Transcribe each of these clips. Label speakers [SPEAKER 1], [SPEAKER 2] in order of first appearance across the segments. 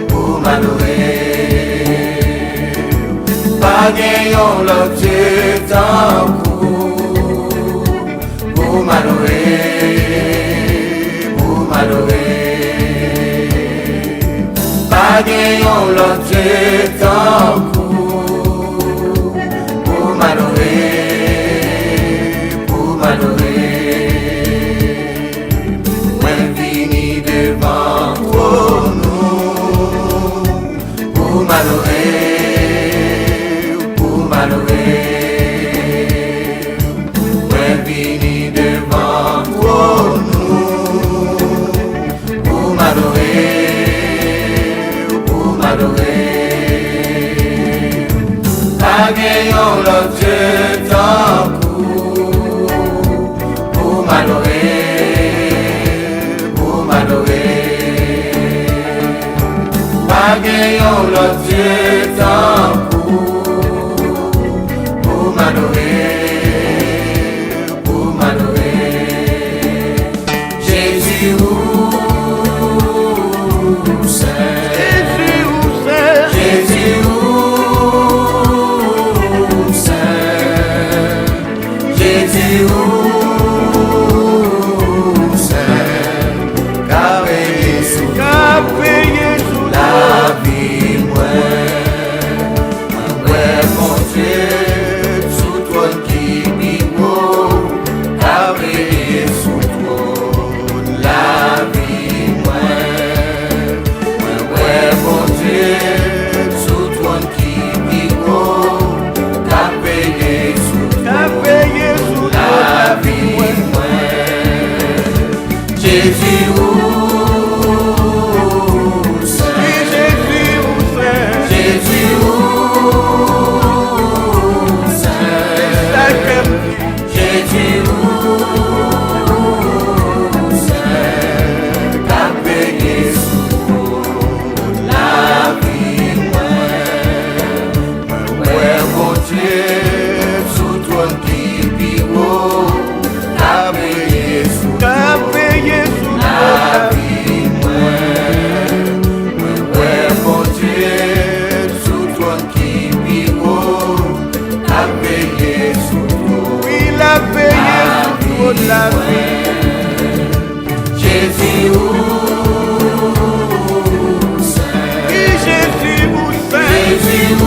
[SPEAKER 1] pour m'adorer. Pas gagnant l'objet d'un coup, pour m'adorer, pour m'adorer. Pas gagnant l'objet d'un coup, pour m'adorer, pour m'adorer. Pour m'adorer, ouais, vini devant nous, pour m'adorer, pas gagnant l'objet d'un coup, pour m'adorer, pas gagnant l'objet d'un coup. Pour m'adorer, Jésus où c'est, Jésus où c'est, Jésus où c'est, qu'a payé sous la vie, ouais, mon Dieu. Jésus où c'est, Jésus où c'est, Jésus où c'est, Jésus où c'est, qu'a payé sous la vie, ouais, mon Dieu, sous toi qui vivons, qu'a payé sous la vie, ouais, mon Dieu, sous toi qui vivons, a payé sous toi,
[SPEAKER 2] il a payé sous la vie.
[SPEAKER 1] Jésus où c'est,
[SPEAKER 2] Jésus où c'est,
[SPEAKER 1] Jésus où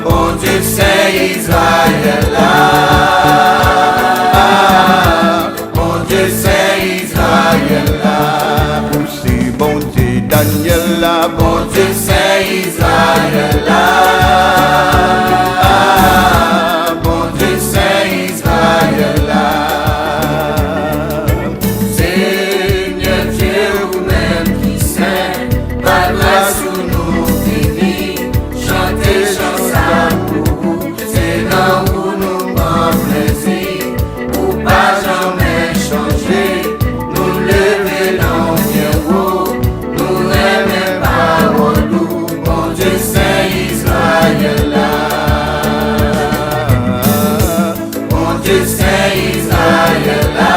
[SPEAKER 1] bon Dieu c'est Israël là, bon Dieu c'est Israël là,
[SPEAKER 2] aussi bon Dieu Daniel là,
[SPEAKER 1] bon Dieu c'est Israël là, bon Dieu c'est Israël là, Seigneur Dieu vous-même qui sait, par grâce sous nous bénis, chantez c'est là où nous prend plaisir, pour pas jamais changer, nous lever dans bien haut, nous aimer parole nous, bon Dieu c'est Israël là, bon Dieu c'est Israël là,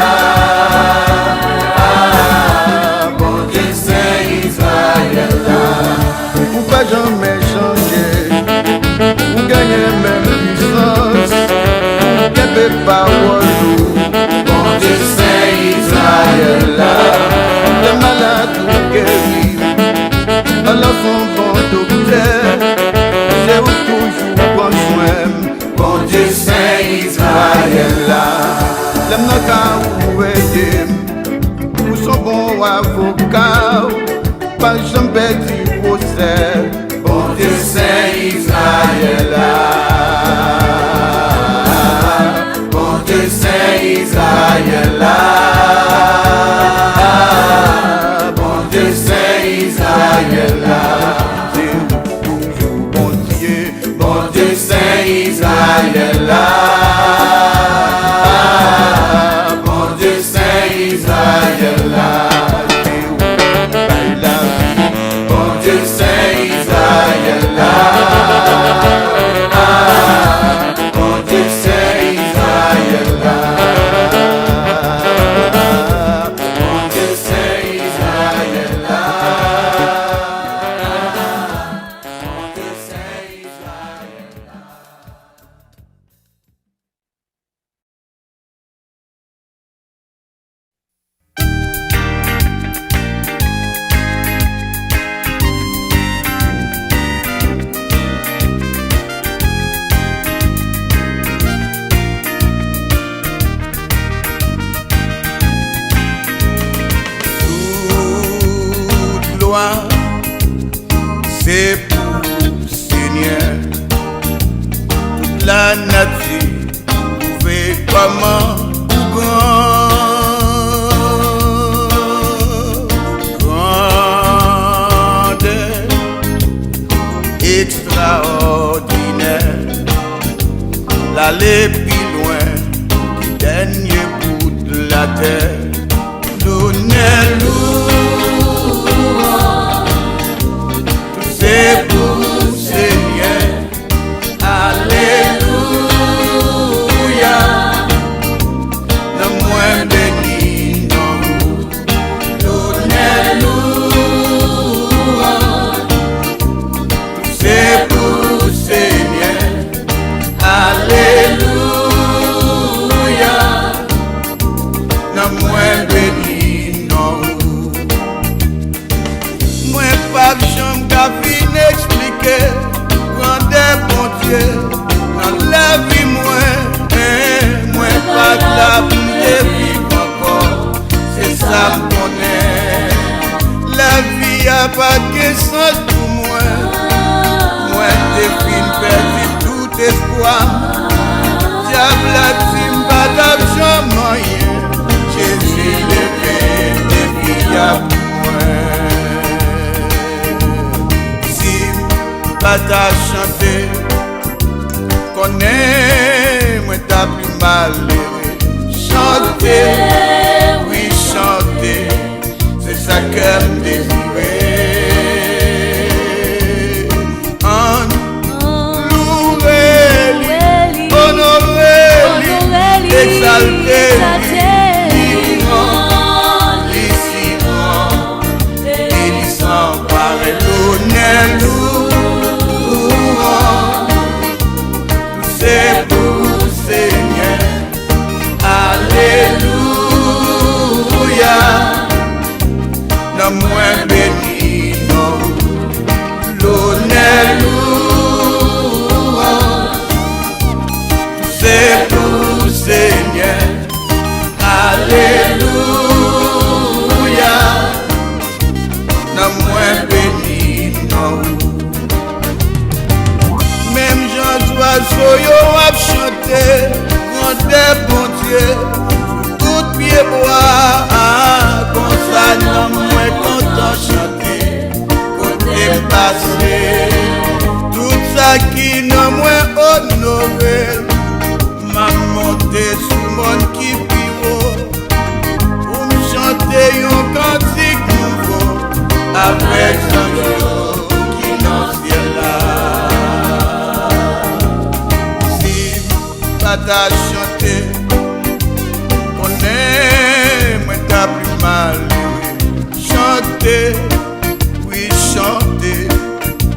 [SPEAKER 1] bon Dieu c'est Israël là,
[SPEAKER 2] pour pas jamais changer, pour gagner même puissance, pour qu'elle parole nous,
[SPEAKER 1] bon Dieu c'est Israël là,
[SPEAKER 2] les malades pour guérir, alors son bon docteur, c'est où toujours bon soin,
[SPEAKER 1] Dieu Saint Israël là.
[SPEAKER 2] L'aime n'a qu'à oublier, pour son bon avocat, pas jamais du procès.
[SPEAKER 1] Bon Dieu Saint Israël là. Bon Dieu Saint Israël là. Bon Dieu Saint Israël là.
[SPEAKER 2] Bon Dieu,
[SPEAKER 1] Bon Dieu Saint Israël là. Bon Dieu Saint Israël là. Bon Dieu Saint Israël là. Bon Dieu Saint Israël là. Bon Dieu Saint Israël là. Bon Dieu Saint Israël là.
[SPEAKER 2] toute loi, c'est pour Seigneur. Toute la nature fait comment grande, extraordinaire, l'aller plus loin, dernier bout de la terre. C'est pour Seigneur, alléluia. Le moins béni non, donnez-nous. C'est pour Seigneur, alléluia. Le moins béni non. Moi pas j'aime qu'à fin expliquer grandeur bon Dieu dans la vie moi pas de la vie vivre encore, c'est ça me connaît. La vie a pas de sens pour moi t'es fin perdu tout espoir. Diable a dit pas d'argent moyen, Jésus levé des filles à moi. Pas ta chanter, connais moi t'as plus malheureux. Chanter, oui chanter, c'est ça que me désirer. Louer-lui, honorer-lui, exalter-lui, lui si grand, et lui sans pareil l'honneur. C'est pour Seigneur, alléluia. Le moins béni, non, l'honneur. C'est pour Seigneur, alléluia. Le moins béni, non. Même Jean-Joie Soyo a chanté, grandeur bon Dieu, tout pied bois, comme ça non moins content chanter, côté passé, tout ça qui non moins honoré, m'a monté sous mon qui pivot, pour me chanter un cantique nouveau, avec Jean-Joie qui n'en ciel là. Ta chanter, connais moi t'as plus mal. Chanter, oui chanter,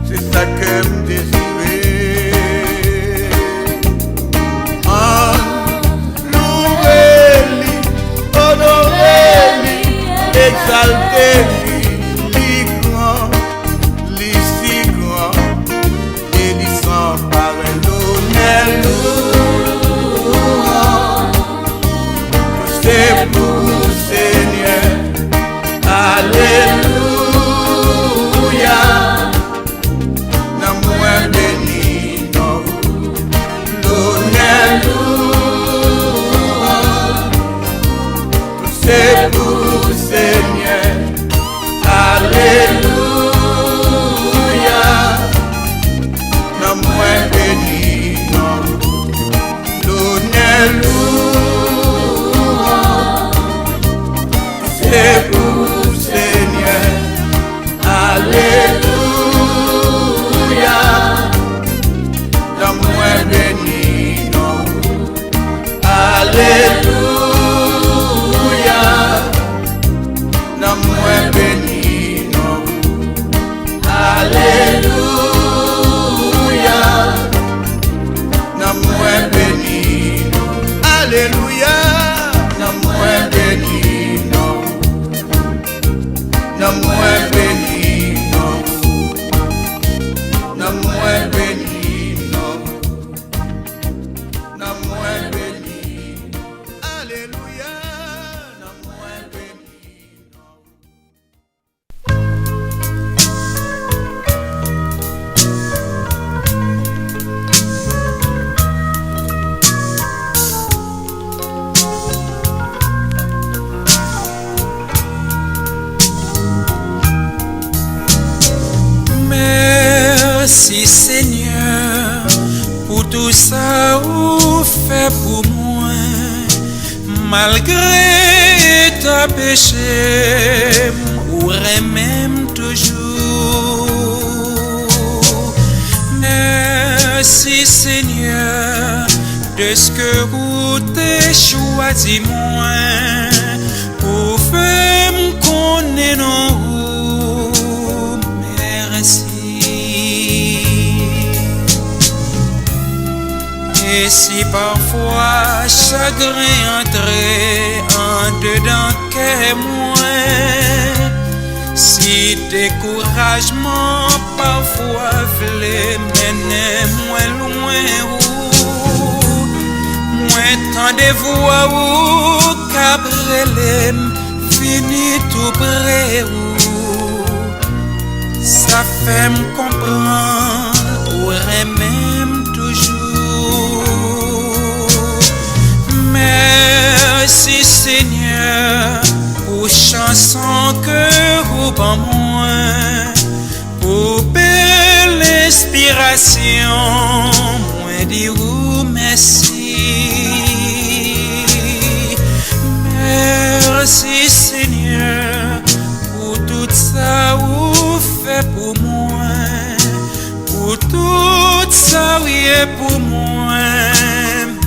[SPEAKER 2] c'est ça que me désirer. Louer-lui, honorer-lui, exalter-lui, lui grand, lui si grand, et lui sans pareil l'honneur. Alléluia.
[SPEAKER 1] Nan mwen béni nan ou. Nan mwen béni nan ou. Nan mwen béni nan ou. Nan mwen béni.
[SPEAKER 2] Alléluia.
[SPEAKER 1] Nan mwen béni.
[SPEAKER 3] Merci Seigneur pour tout ça ou fait pour moi, malgré ta péché, ou même toujours. Merci Seigneur de ce que vous t'es choisi moi pour faire me connaître non. Et si parfois chagrin entrait en dedans que moi, si découragement parfois voulait mener moi loin ou moi tant de voix ou cabrelem fini tout près ou ça fait me comprendre ou même toujours. Merci Seigneur pour chanson que vous en moi, pour belle inspiration, moi dire merci. Merci Seigneur pour tout ça vous fait pour moi, pour tout ça oui est pour moi.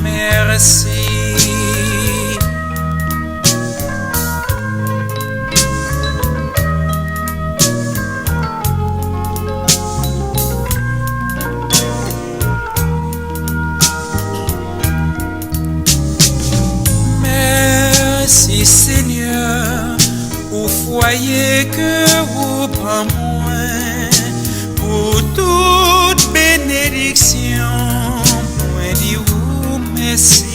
[SPEAKER 3] Merci. Merci Seigneur pour foyer que vous prend moi, pour toute bénédiction, moi dis vous merci.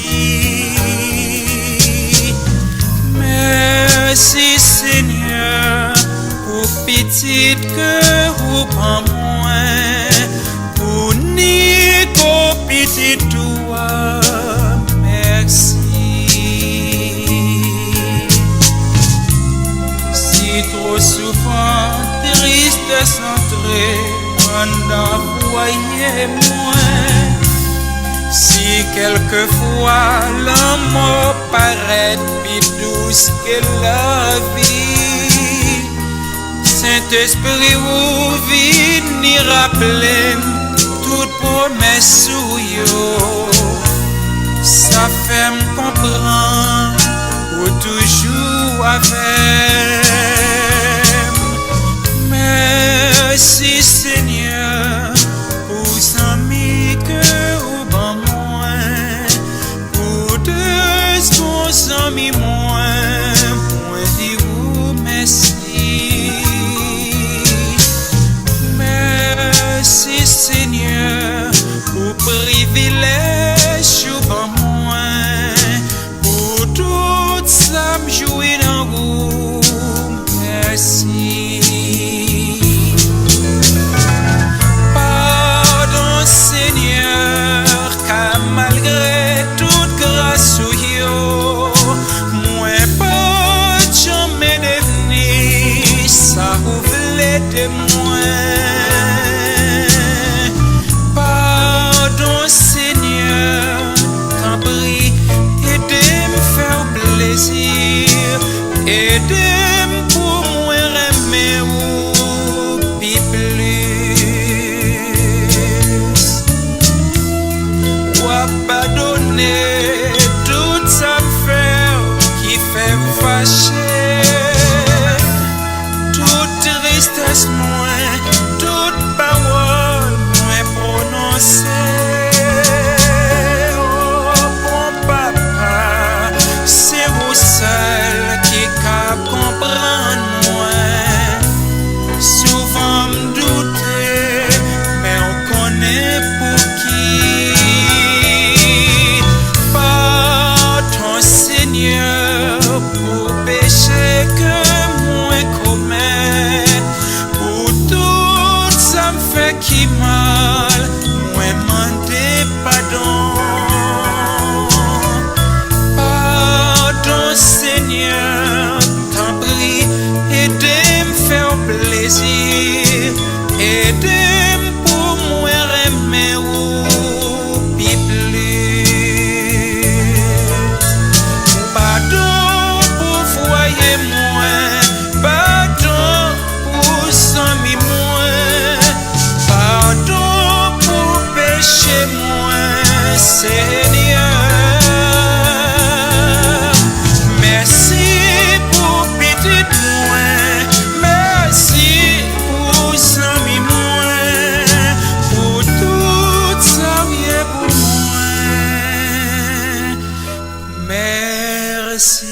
[SPEAKER 3] Merci Seigneur pour petite que vous prend moi, pour Nico petit toi, merci. Trop souvent, triste centré, pendant foyer moins. Si quelquefois l'amour paraît plus douce que la vie, Saint-Esprit vous vini rappeler toute promesse ou yo. Ça fait me comprendre ou toujours avec. Merci Seigneur pour amis que vous ban moi, pour deux bons amis moi dis vous merci. Merci Seigneur pour privilège vous ban moi, pour tout ça me jouer dans vous. Merci. Seigneur, car malgré toute grâce ou yo, moi pas jamais devenu ça vous voulez de moi. Pardon Seigneur, t'en prie, aidez-moi faire plaisir, aidez-moi pour moi aimer ou puis plus. Pardonner tout ça me fait qui fait vous fâcher, toute tristesse moins, toute parole moins prononcée. Oh bon papa, merci.